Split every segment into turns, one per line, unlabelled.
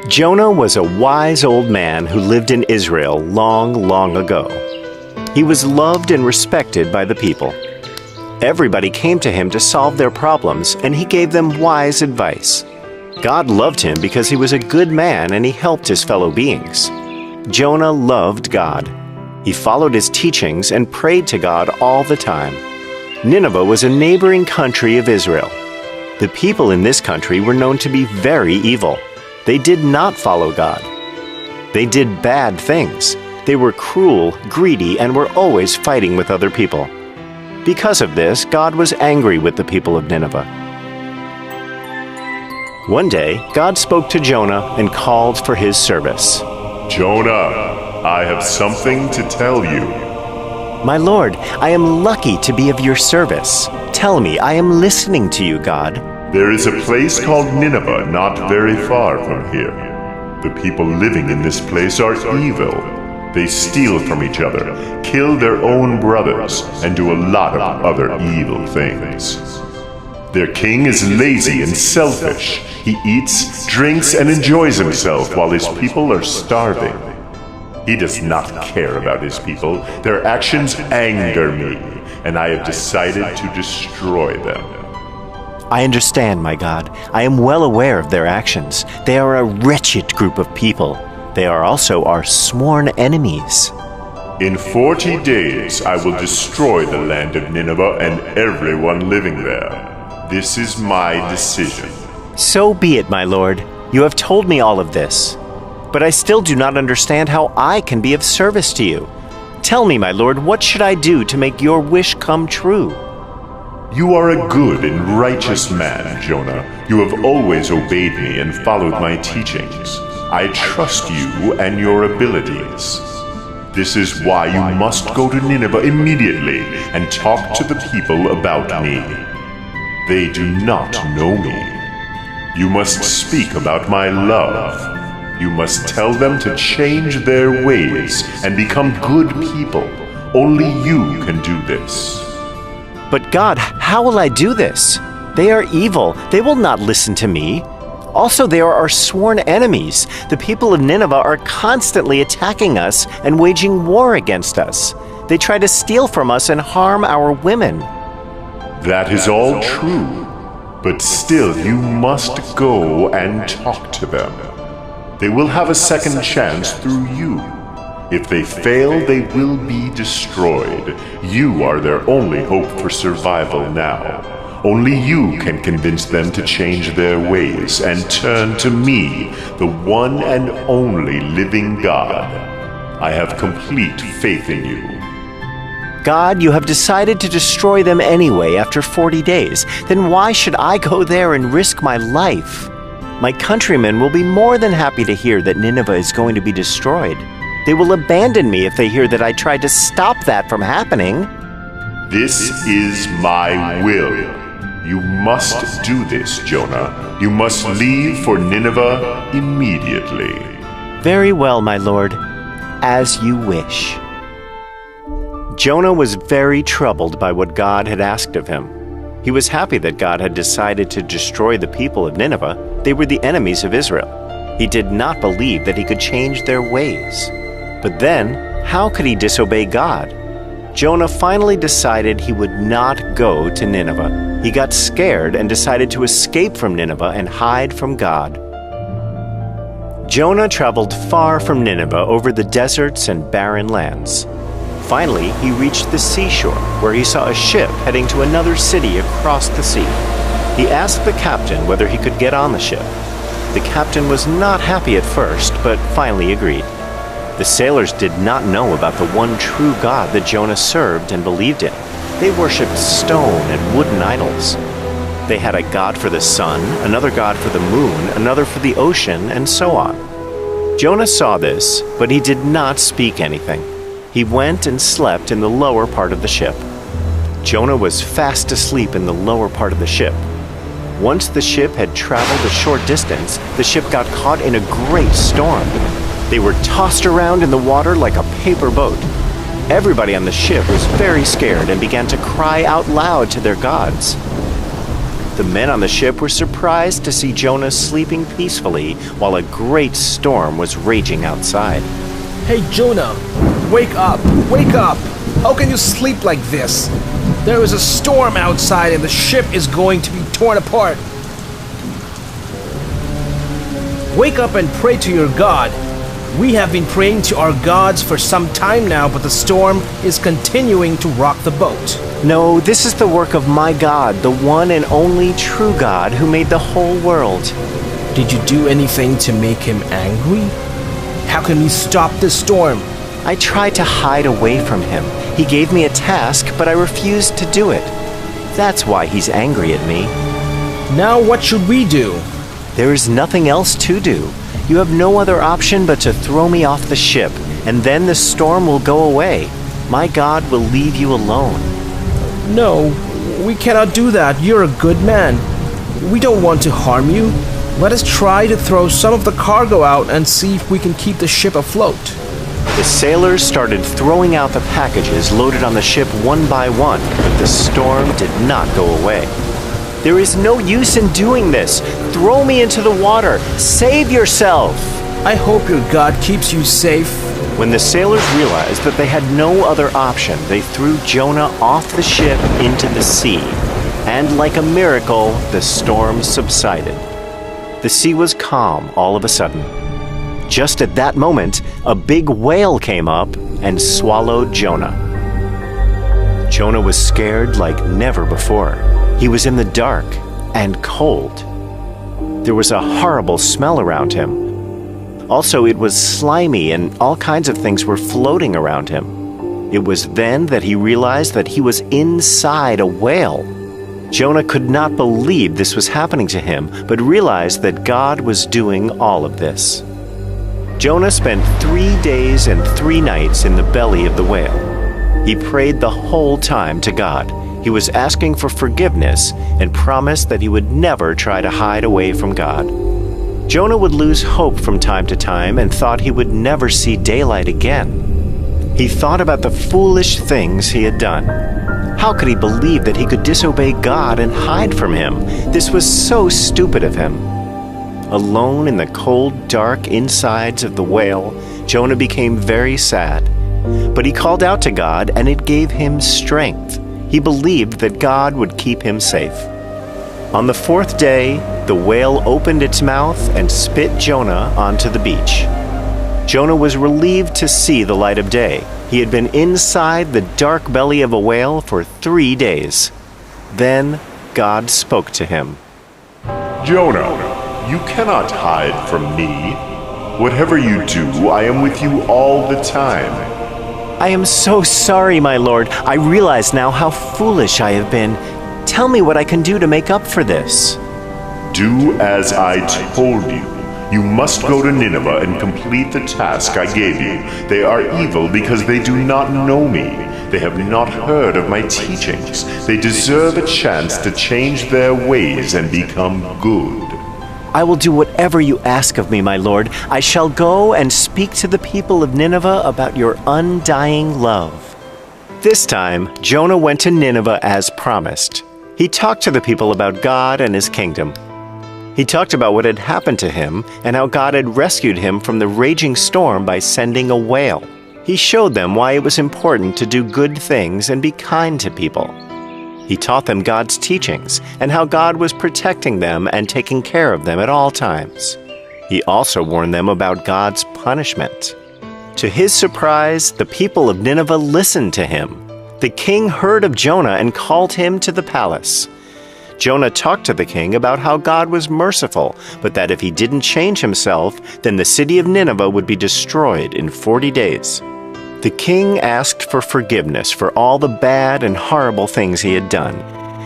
Jonah was a wise old man who lived in Israel long, long ago. He was loved and respected by the people. Everybody came to him to solve their problems, and he gave them wise advice. God loved him because he was a good man and he helped his fellow beings. Jonah loved God. He followed his teachings and prayed to God all the time. Nineveh was a neighboring country of Israel. The people in this country were known to be very evil. They did not follow God. They did bad things. They were cruel, greedy, and were always fighting with other people. Because of this, God was angry with the people of Nineveh. One day, God spoke to Jonah and called for his service.
Jonah, I have something to tell you.
My Lord, I am lucky to be of your service. Tell me, I am listening to you, God.
There is a place called Nineveh not very far from here. The people living in this place are evil. They steal from each other, kill their own brothers, and do a lot of other evil things. Their king is lazy and selfish. He eats, drinks, and enjoys himself while his people are starving. He does not care about his people. Their actions anger me, and I have decided to destroy them.
I understand, my God. I am well aware of their actions. They are a wretched group of people. They are also our sworn enemies.
In 40 days, I will destroy the land of Nineveh and everyone living there. This is my decision.
So be it, my Lord. You have told me all of this. But I still do not understand how I can be of service to you. Tell me, my Lord, what should I do to make your wish come true?
You are a good and righteous man, Jonah. You have always obeyed me and followed my teachings. I trust you and your abilities. This is why you must go to Nineveh immediately and talk to the people about me. They do not know me. You must speak about my love. You must tell them to change their ways and become good people. Only you can do this.
But God, how will I do this? They are evil. They will not listen to me. Also, they are our sworn enemies. The people of Nineveh are constantly attacking us and waging war against us. They try to steal from us and harm our women.
That is all true. But still, you must go and talk to them. They will have a second chance through you. If they fail, they will be destroyed. You are their only hope for survival now. Only you can convince them to change their ways and turn to me, the one and only living God. I have complete faith in you.
God, you have decided to destroy them anyway after 40 days. Then why should I go there and risk my life? My countrymen will be more than happy to hear that Nineveh is going to be destroyed. They will abandon me if they hear that I tried to stop that from happening.
This is my will. You must do this, Jonah. You must leave for Nineveh immediately.
Very well, my lord. As you wish. Jonah was very troubled by what God had asked of him. He was happy that God had decided to destroy the people of Nineveh. They were the enemies of Israel. He did not believe that he could change their ways. But then, how could he disobey God? Jonah finally decided he would not go to Nineveh. He got scared and decided to escape from Nineveh and hide from God. Jonah traveled far from Nineveh over the deserts and barren lands. Finally, he reached the seashore, where he saw a ship heading to another city across the sea. He asked the captain whether he could get on the ship. The captain was not happy at first, but finally agreed. The sailors did not know about the one true God that Jonah served and believed in. They worshipped stone and wooden idols. They had a god for the sun, another god for the moon, another for the ocean, and so on. Jonah saw this, but he did not speak anything. He went and slept in the lower part of the ship. Jonah was fast asleep in the lower part of the ship. Once the ship had traveled a short distance, the ship got caught in a great storm. They were tossed around in the water like a paper boat. Everybody on the ship was very scared and began to cry out loud to their gods. The men on the ship were surprised to see Jonah sleeping peacefully while a great storm was raging outside.
Hey Jonah, wake up! Wake up! How can you sleep like this? There is a storm outside and the ship is going to be torn apart. Wake up and pray to your God. We have been praying to our gods for some time now, but the storm is continuing to rock the boat.
No, this is the work of my God, the one and only true God who made the whole world.
Did you do anything to make him angry? How can we stop this storm?
I tried to hide away from him. He gave me a task, but I refused to do it. That's why he's angry at me.
Now what should we do?
There is nothing else to do. You have no other option but to throw me off the ship, and then the storm will go away. My God will leave you alone.
No, we cannot do that. You're a good man. We don't want to harm you. Let us try to throw some of the cargo out and see if we can keep the ship afloat.
The sailors started throwing out the packages loaded on the ship one by one, but the storm did not go away. There is no use in doing this. Throw me into the water. Save yourself.
I hope your God keeps you safe.
When the sailors realized that they had no other option, they threw Jonah off the ship into the sea. And like a miracle, the storm subsided. The sea was calm all of a sudden. Just at that moment, a big whale came up and swallowed Jonah. Jonah was scared like never before. He was in the dark and cold. There was a horrible smell around him. Also, it was slimy and all kinds of things were floating around him. It was then that he realized that he was inside a whale. Jonah could not believe this was happening to him, but realized that God was doing all of this. Jonah spent 3 days and 3 nights in the belly of the whale. He prayed the whole time to God. He was asking for forgiveness and promised that he would never try to hide away from God. Jonah would lose hope from time to time and thought he would never see daylight again. He thought about the foolish things he had done. How could he believe that he could disobey God and hide from him? This was so stupid of him. Alone in the cold, dark insides of the whale, Jonah became very sad. But he called out to God, and it gave him strength. He believed that God would keep him safe. On the 4th day, the whale opened its mouth and spit Jonah onto the beach. Jonah was relieved to see the light of day. He had been inside the dark belly of a whale for 3 days. Then God spoke to him.
Jonah, you cannot hide from me. Whatever you do, I am with you all the time.
I am so sorry, my Lord. I realize now how foolish I have been. Tell me what I can do to make up for this.
Do as I told you. You must go to Nineveh and complete the task I gave you. They are evil because they do not know me. They have not heard of my teachings. They deserve a chance to change their ways and become good.
I will do whatever you ask of me, my Lord. I shall go and speak to the people of Nineveh about your undying love. This time, Jonah went to Nineveh as promised. He talked to the people about God and his kingdom. He talked about what had happened to him and how God had rescued him from the raging storm by sending a whale. He showed them why it was important to do good things and be kind to people. He taught them God's teachings and how God was protecting them and taking care of them at all times. He also warned them about God's punishment. To his surprise, the people of Nineveh listened to him. The king heard of Jonah and called him to the palace. Jonah talked to the king about how God was merciful, but that if he didn't change himself, then the city of Nineveh would be destroyed in 40 days. The king asked for forgiveness for all the bad and horrible things he had done,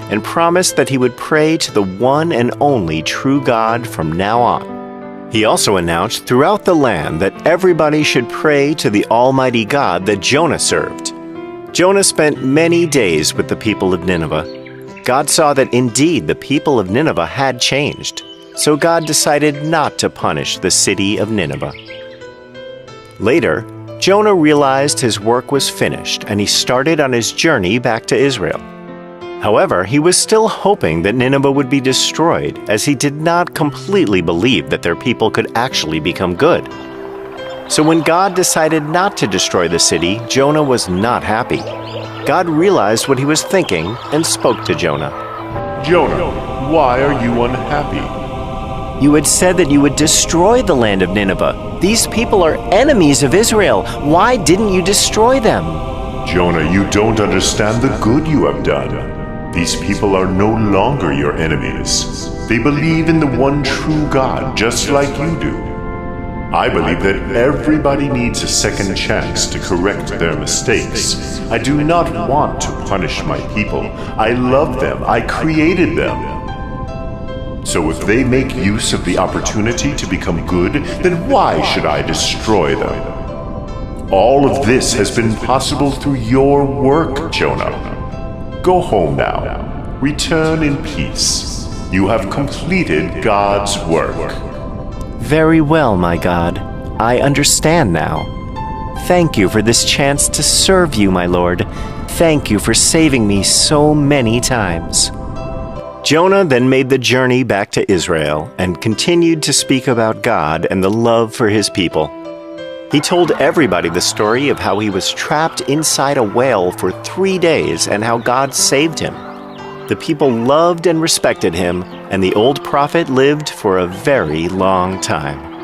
and promised that he would pray to the one and only true God from now on. He also announced throughout the land that everybody should pray to the Almighty God that Jonah served. Jonah spent many days with the people of Nineveh. God saw that indeed the people of Nineveh had changed, so God decided not to punish the city of Nineveh. Later, Jonah realized his work was finished and he started on his journey back to Israel. However, he was still hoping that Nineveh would be destroyed, as he did not completely believe that their people could actually become good. So when God decided not to destroy the city, Jonah was not happy. God realized what he was thinking and spoke to Jonah.
Jonah, why are you unhappy?
You had said that you would destroy the land of Nineveh. These people are enemies of Israel. Why didn't you destroy them?
Jonah, you don't understand the good you have done. These people are no longer your enemies. They believe in the one true God, just like you do. I believe that everybody needs a second chance to correct their mistakes. I do not want to punish my people. I love them. I created them. So if they make use of the opportunity to become good, then why should I destroy them? All of this has been possible through your work, Jonah. Go home now. Return in peace. You have completed God's work.
Very well, my God. I understand now. Thank you for this chance to serve you, my Lord. Thank you for saving me so many times. Jonah then made the journey back to Israel and continued to speak about God and the love for his people. He told everybody the story of how he was trapped inside a whale for 3 days and how God saved him. The people loved and respected him, and the old prophet lived for a very long time.